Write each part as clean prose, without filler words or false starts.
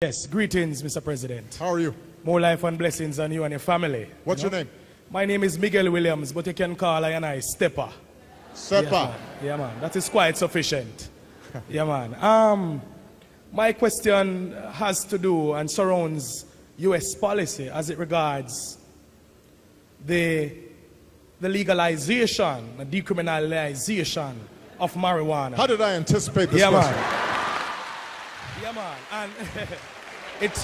Yes, greetings, Mr. President. How are you? More life and blessings on you and your family. What's your name? My name is Miguel Williams, but you can call I Stepper. Stepper. Yeah, man. That is quite sufficient. Yeah, man. My question has to do and surrounds U.S. policy as it regards the legalization, the decriminalization of marijuana. How did I anticipate this question? Man. Yeah, man. And it's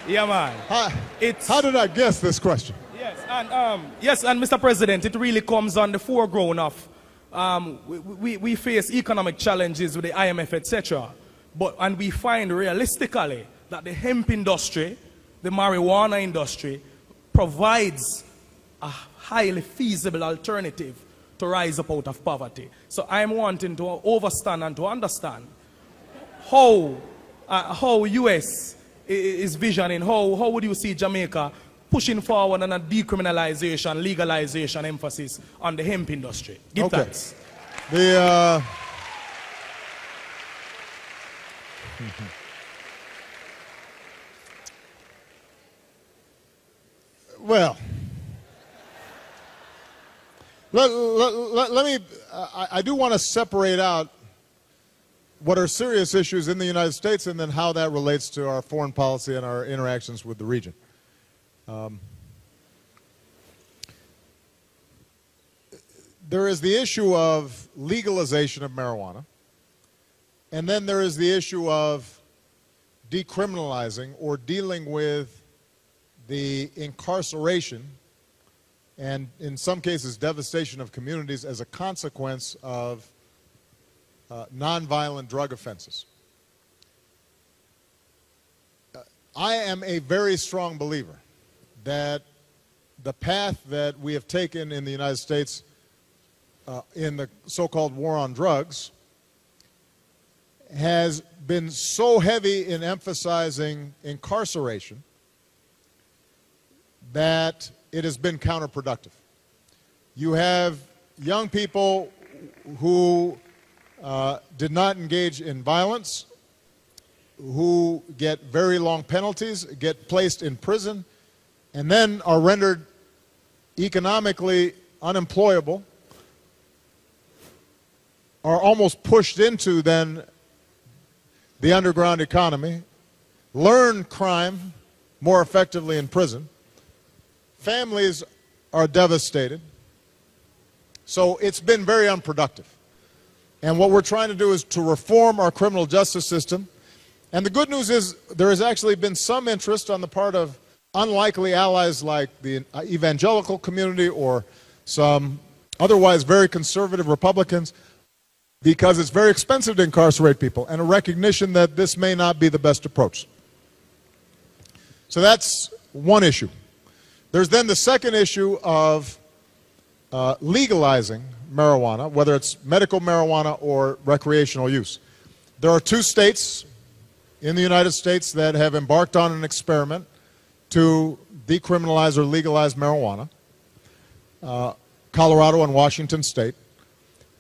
yeah, man. How did I guess this question? Yes, and Mr. President, it really comes on the foreground of we face economic challenges with the IMF, etc. And we find realistically that the hemp industry, the marijuana industry, provides a highly feasible alternative to rise up out of poverty. So I'm wanting to understand and to understand how US is visioning, how would you see Jamaica pushing forward on a decriminalization, legalization emphasis on the hemp industry? Give thanks. Well, let me, I do want to separate out what are serious issues in the United States and then how that relates to our foreign policy and our interactions with the region. There is the issue of legalization of marijuana, and then there is the issue of decriminalizing or dealing with the incarceration and, in some cases, devastation of communities as a consequence of nonviolent drug offenses. I am a very strong believer that the path that we have taken in the United States in the so-called war on drugs has been so heavy in emphasizing incarceration that it has been counterproductive. You have young people who did not engage in violence, who get very long penalties, get placed in prison, and then are rendered economically unemployable, are almost pushed into then the underground economy, learn crime more effectively in prison. Families are devastated. So it's been very unproductive. And what we're trying to do is to reform our criminal justice system. And the good news is there has actually been some interest on the part of unlikely allies like the evangelical community or some otherwise very conservative Republicans, because it's very expensive to incarcerate people, and a recognition that this may not be the best approach. So that's one issue. There's then the second issue of legalizing marijuana, whether it's medical marijuana or recreational use. There are 2 states in the United States that have embarked on an experiment to decriminalize or legalize marijuana, Colorado and Washington State.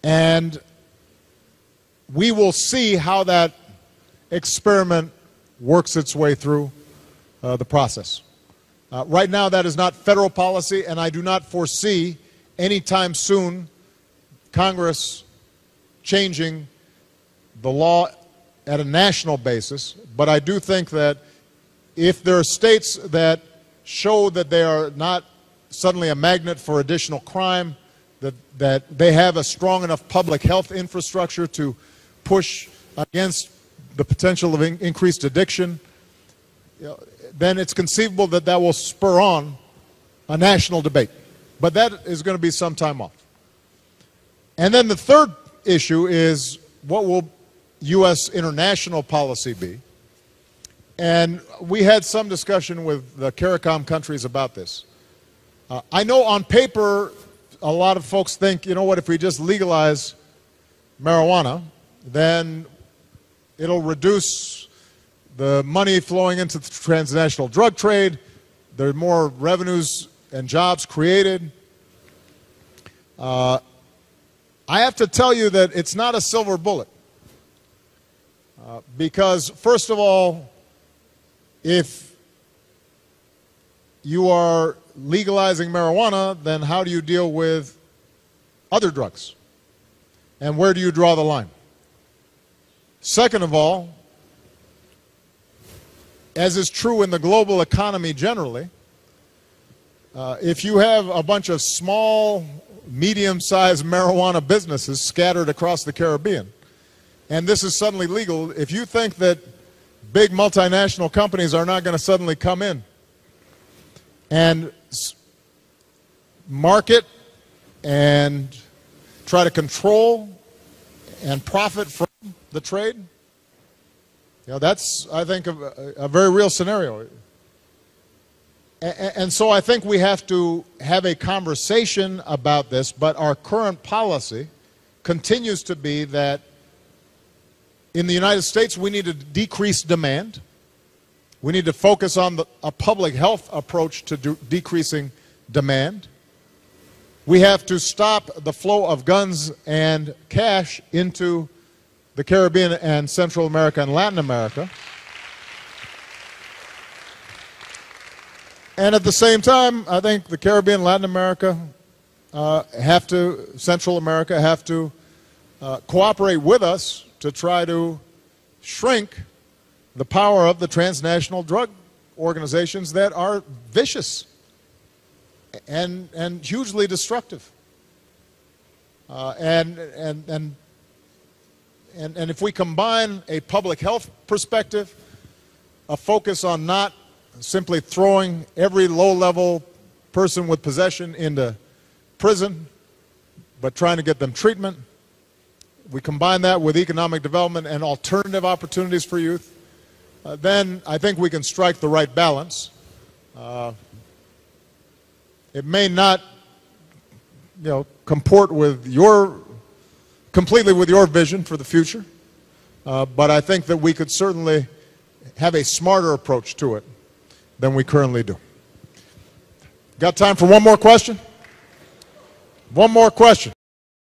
And we will see how that experiment works its way through the process. Right now, that is not federal policy, and I do not foresee anytime soon Congress changing the law at a national basis. But I do think that if there are states that show that they are not suddenly a magnet for additional crime, that they have a strong enough public health infrastructure to push against the potential of increased addiction, then it's conceivable that that will spur on a national debate. But that is going to be some time off. And then the third issue is, what will U.S. international policy be? And we had some discussion with the CARICOM countries about this. I know on paper a lot of folks think, you know what, if we just legalize marijuana, then it'll reduce the money flowing into the transnational drug trade. There are more revenues and jobs created. I have to tell you that it's not a silver bullet. Because, first of all, if you are legalizing marijuana, then how do you deal with other drugs? And where do you draw the line? Second of all, as is true in the global economy generally, if you have a bunch of small, medium-sized marijuana businesses scattered across the Caribbean, and this is suddenly legal, if you think that big multinational companies are not going to suddenly come in and market and try to control and profit from the trade, you know, that's, I think, a very real scenario. And so I think we have to have a conversation about this, but our current policy continues to be that in the United States we need to decrease demand. We need to focus on a public health approach to decreasing demand. We have to stop the flow of guns and cash into the Caribbean and Central America and Latin America. And at the same time, I think the Caribbean, Latin America, Central America have to cooperate with us to try to shrink the power of the transnational drug organizations that are vicious and hugely destructive. And if we combine a public health perspective, a focus on not simply throwing every low-level person with possession into prison, but trying to get them treatment, we combine that with economic development and alternative opportunities for youth, then I think we can strike the right balance. It may not, you know, comport with completely with your vision for the future, but I think that we could certainly have a smarter approach to it than we currently do. Got time for one more question? One more question.